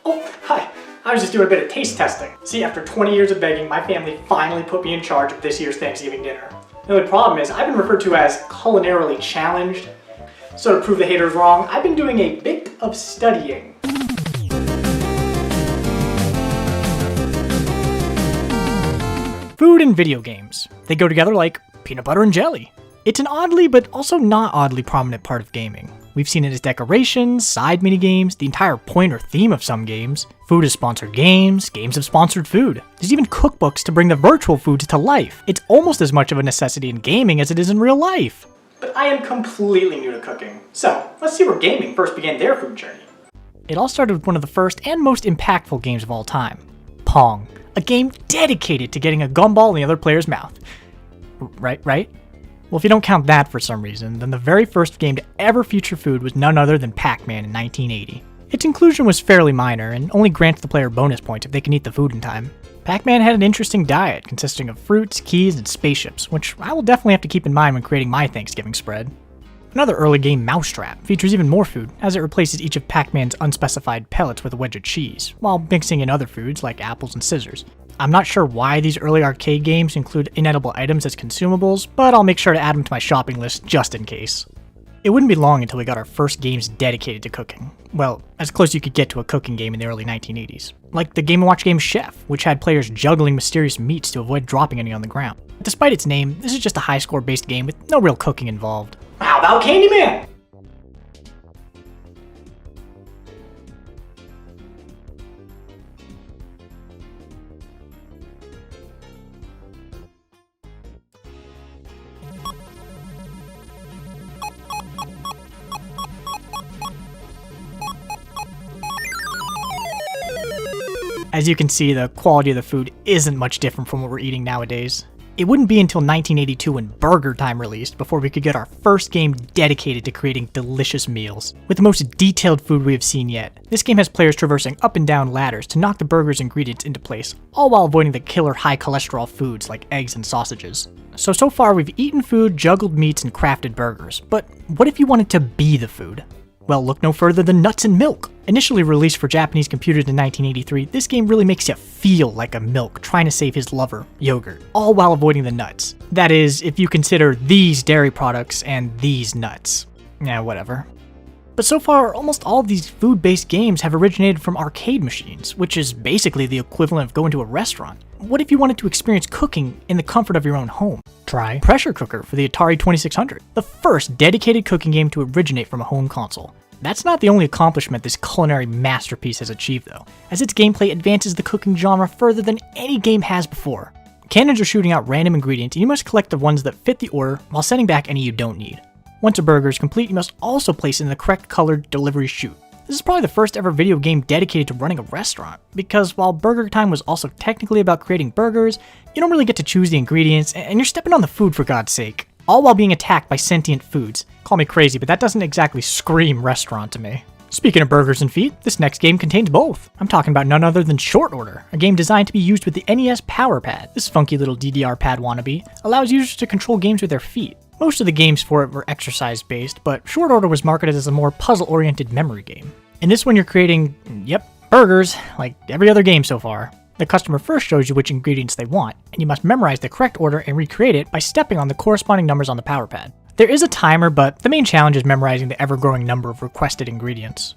Oh, hi. I was just doing a bit of taste testing. See, after 20 years of begging, my family finally put me in charge of this year's Thanksgiving dinner. The only problem is I've been referred to as culinarily challenged. So to prove the haters wrong, I've been doing a bit of studying. Food and video games. They go together like peanut butter and jelly. It's an oddly but also not oddly prominent part of gaming. We've seen it as decorations, side minigames, the entire point or theme of some games. Food has sponsored games, games have sponsored food. There's even cookbooks to bring the virtual foods to life. It's almost as much of a necessity in gaming as it is in real life. But I am completely new to cooking. So, let's see where gaming first began their food journey. It all started with one of the first and most impactful games of all time, Pong. A game dedicated to getting a gumball in the other player's mouth. Right? Well, if you don't count that for some reason, then the very first game to ever feature food was none other than Pac-Man in 1980. Its inclusion was fairly minor, and only grants the player bonus points if they can eat the food in time. Pac-Man had an interesting diet, consisting of fruits, keys, and spaceships, which I will definitely have to keep in mind when creating my Thanksgiving spread. Another early game, Mousetrap, features even more food, as it replaces each of Pac-Man's unspecified pellets with a wedge of cheese, while mixing in other foods like apples and scissors. I'm not sure why these early arcade games include inedible items as consumables, but I'll make sure to add them to my shopping list just in case. It wouldn't be long until we got our first games dedicated to cooking. Well, as close as you could get to a cooking game in the early 1980s. Like the Game & Watch game Chef, which had players juggling mysterious meats to avoid dropping any on the ground. Despite its name, this is just a high score based game with no real cooking involved. How about Candyman? As you can see, the quality of the food isn't much different from what we're eating nowadays. It wouldn't be until 1982 when Burger Time released before we could get our first game dedicated to creating delicious meals. With the most detailed food we have seen yet, this game has players traversing up and down ladders to knock the burger's ingredients into place, all while avoiding the killer high cholesterol foods like eggs and sausages. So far we've eaten food, juggled meats, and crafted burgers, but what if you wanted to be the food? Well, look no further than Nuts and Milk. Initially released for Japanese computers in 1983, this game really makes you feel like a milk trying to save his lover, yogurt, all while avoiding the nuts. That is, if you consider these dairy products and these nuts. Yeah, whatever. But so far, almost all of these food-based games have originated from arcade machines, which is basically the equivalent of going to a restaurant. What if you wanted to experience cooking in the comfort of your own home? Try Pressure Cooker for the Atari 2600, the first dedicated cooking game to originate from a home console. That's not the only accomplishment this culinary masterpiece has achieved though, as its gameplay advances the cooking genre further than any game has before. Cannons are shooting out random ingredients and you must collect the ones that fit the order while sending back any you don't need. Once a burger is complete, you must also place it in the correct colored delivery chute. This is probably the first ever video game dedicated to running a restaurant, because while Burger Time was also technically about creating burgers, you don't really get to choose the ingredients, and you're stepping on the food for God's sake. All while being attacked by sentient foods. Call me crazy, but that doesn't exactly scream restaurant to me. Speaking of burgers and feet, this next game contains both. I'm talking about none other than Short Order, a game designed to be used with the NES Power Pad. This funky little DDR pad wannabe allows users to control games with their feet. Most of the games for it were exercise-based, but Short Order was marketed as a more puzzle-oriented memory game. In this one you're creating, burgers, like every other game so far. The customer first shows you which ingredients they want, and you must memorize the correct order and recreate it by stepping on the corresponding numbers on the power pad. There is a timer, but the main challenge is memorizing the ever-growing number of requested ingredients.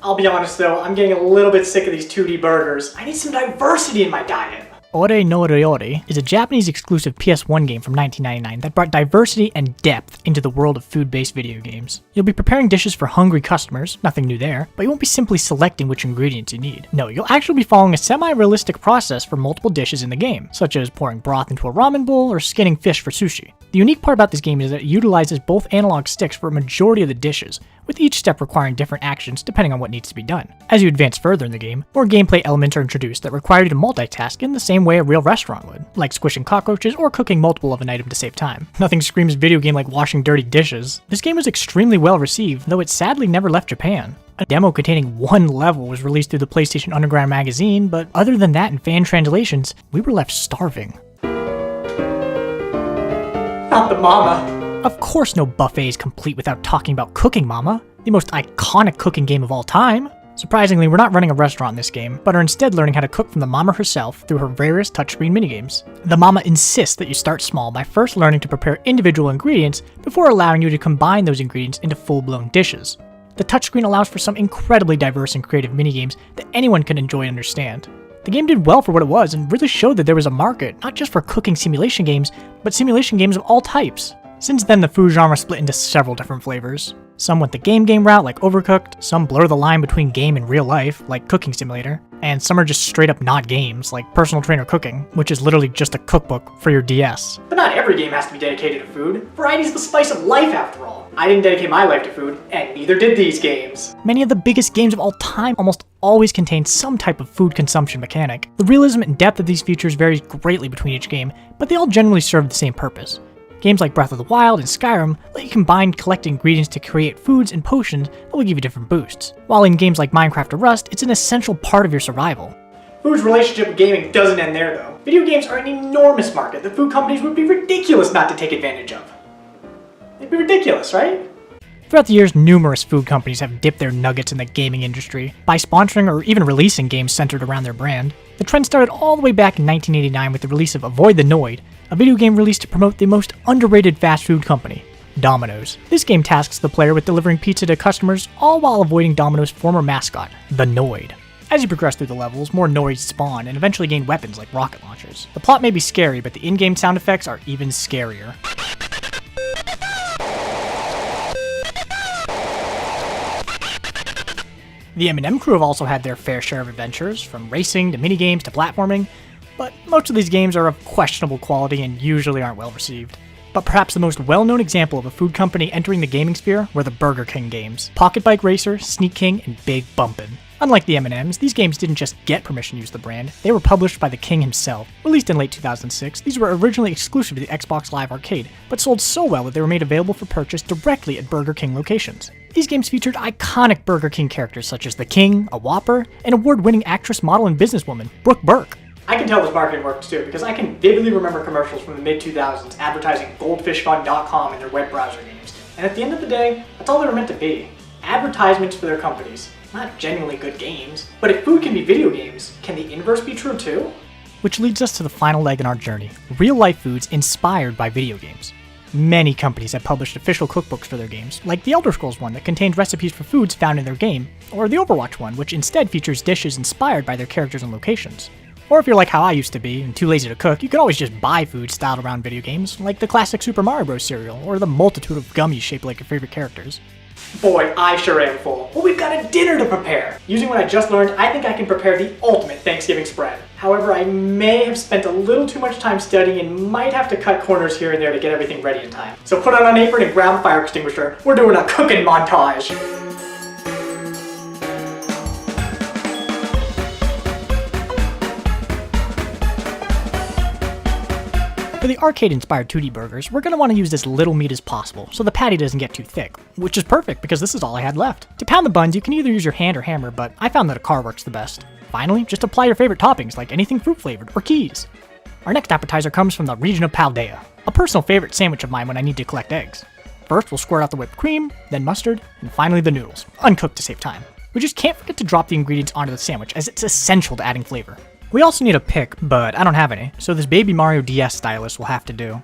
I'll be honest though, I'm getting a little bit sick of these 2D burgers. I need some diversity in my diet. Ore no Ryori is a Japanese exclusive PS1 game from 1999 that brought diversity and depth into the world of food-based video games. You'll be preparing dishes for hungry customers, nothing new there, but you won't be simply selecting which ingredients you need. No, you'll actually be following a semi-realistic process for multiple dishes in the game, such as pouring broth into a ramen bowl or skinning fish for sushi. The unique part about this game is that it utilizes both analog sticks for a majority of the dishes, with each step requiring different actions depending on what needs to be done. As you advance further in the game, more gameplay elements are introduced that require you to multitask in the same way a real restaurant would, like squishing cockroaches or cooking multiple of an item to save time. Nothing screams video game like washing dirty dishes. This game was extremely well received, though it sadly never left Japan. A demo containing one level was released through the PlayStation Underground magazine, but other than that and fan translations, we were left starving. Not the mama. Of course no buffet is complete without talking about Cooking Mama, the most iconic cooking game of all time. Surprisingly, we're not running a restaurant in this game, but are instead learning how to cook from the mama herself through her various touchscreen minigames. The mama insists that you start small by first learning to prepare individual ingredients before allowing you to combine those ingredients into full-blown dishes. The touchscreen allows for some incredibly diverse and creative minigames that anyone can enjoy and understand. The game did well for what it was and really showed that there was a market, not just for cooking simulation games, but simulation games of all types. Since then, the food genre split into several different flavors. Some went the game route, like Overcooked, some blur the line between game and real life, like Cooking Simulator, and some are just straight up not games, like Personal Trainer Cooking, which is literally just a cookbook for your DS. But not every game has to be dedicated to food. Variety's the spice of life after all. I didn't dedicate my life to food, and neither did these games. Many of the biggest games of all time almost always contain some type of food consumption mechanic. The realism and depth of these features varies greatly between each game, but they all generally serve the same purpose. Games like Breath of the Wild and Skyrim let you combine collect ingredients to create foods and potions that will give you different boosts, while in games like Minecraft or Rust, it's an essential part of your survival. Food's relationship with gaming doesn't end there though. Video games are an enormous market that food companies would be ridiculous not to take advantage of. It'd be ridiculous, right? Throughout the years, numerous food companies have dipped their nuggets in the gaming industry by sponsoring or even releasing games centered around their brand. The trend started all the way back in 1989 with the release of Avoid the Noid, a video game released to promote the most underrated fast food company, Domino's. This game tasks the player with delivering pizza to customers, all while avoiding Domino's former mascot, the Noid. As you progress through the levels, more Noids spawn and eventually gain weapons like rocket launchers. The plot may be scary, but the in-game sound effects are even scarier. The M&M crew have also had their fair share of adventures, from racing to minigames to platforming, but most of these games are of questionable quality and usually aren't well received. But perhaps the most well-known example of a food company entering the gaming sphere were the Burger King games, Pocket Bike Racer, Sneak King, and Big Bumpin'. Unlike the M&Ms, these games didn't just get permission to use the brand, they were published by the King himself. Released in late 2006, these were originally exclusive to the Xbox Live Arcade, but sold so well that they were made available for purchase directly at Burger King locations. These games featured iconic Burger King characters such as the King, a Whopper, and award-winning actress, model, and businesswoman, Brooke Burke. I can tell this marketing works too, because I can vividly remember commercials from the mid-2000s advertising goldfishfun.com in their web browser games. And at the end of the day, that's all they were meant to be. Advertisements for their companies. Not genuinely good games. But if food can be video games, can the inverse be true too? Which leads us to the final leg in our journey, real-life foods inspired by video games. Many companies have published official cookbooks for their games, like the Elder Scrolls one that contains recipes for foods found in their game, or the Overwatch one, which instead features dishes inspired by their characters and locations. Or if you're like how I used to be and too lazy to cook, you can always just buy food styled around video games, like the classic Super Mario Bros. Cereal, or the multitude of gummies shaped like your favorite characters. Boy, I sure am full. Well, we've got a dinner to prepare. Using what I just learned, I think I can prepare the ultimate Thanksgiving spread. However, I may have spent a little too much time studying and might have to cut corners here and there to get everything ready in time. So put on an apron and grab a fire extinguisher. We're doing a cooking montage. For the arcade-inspired 2D burgers, we're going to want to use as little meat as possible, so the patty doesn't get too thick, which is perfect because this is all I had left. To pound the buns, you can either use your hand or hammer, but I found that a car works the best. Finally, just apply your favorite toppings like anything fruit-flavored or keys. Our next appetizer comes from the region of Paldea, a personal favorite sandwich of mine when I need to collect eggs. First, we'll squirt out the whipped cream, then mustard, and finally the noodles, uncooked to save time. We just can't forget to drop the ingredients onto the sandwich as it's essential to adding flavor. We also need a pick, but I don't have any, so this Baby Mario DS stylus will have to do.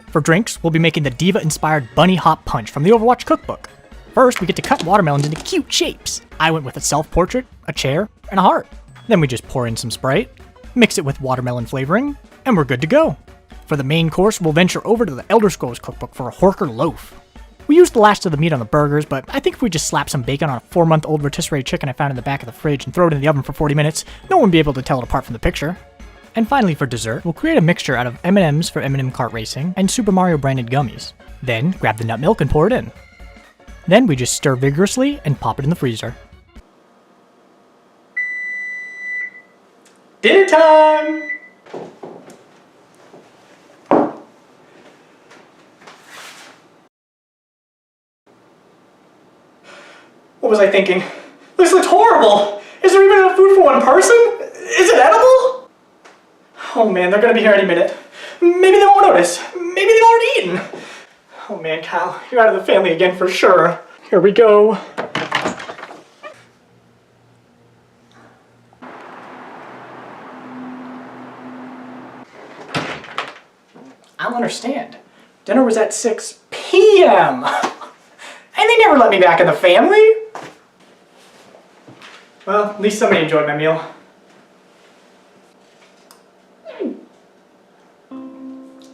For drinks, we'll be making the Diva-inspired Bunny Hop Punch from the Overwatch cookbook. First, we get to cut watermelons into cute shapes. I went with a self-portrait, a chair, and a heart. Then we just pour in some Sprite, mix it with watermelon flavoring, and we're good to go. For the main course, we'll venture over to the Elder Scrolls cookbook for a Horker loaf. We used the last of the meat on the burgers, but I think if we just slap some bacon on a 4-month-old rotisserie chicken I found in the back of the fridge and throw it in the oven for 40 minutes, no one would be able to tell it apart from the picture. And finally for dessert, we'll create a mixture out of M&Ms for M&M Kart Racing and Super Mario branded gummies. Then grab the nut milk and pour it in. Then we just stir vigorously and pop it in the freezer. Dinner time! What was I thinking? This looks horrible! Is there even enough food for one person? Is it edible? Oh man, they're gonna be here any minute. Maybe they won't notice. Maybe they've already eaten. Oh man, Kyle, you're out of the family again for sure. Here we go. I don't understand. Dinner was at 6 p.m. And they never let me back in the family. Well, at least somebody enjoyed my meal.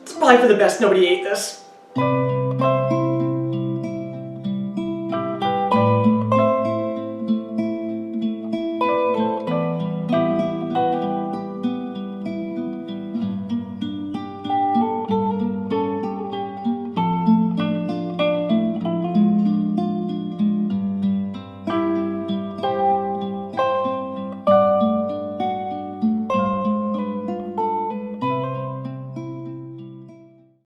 It's probably for the best nobody ate this.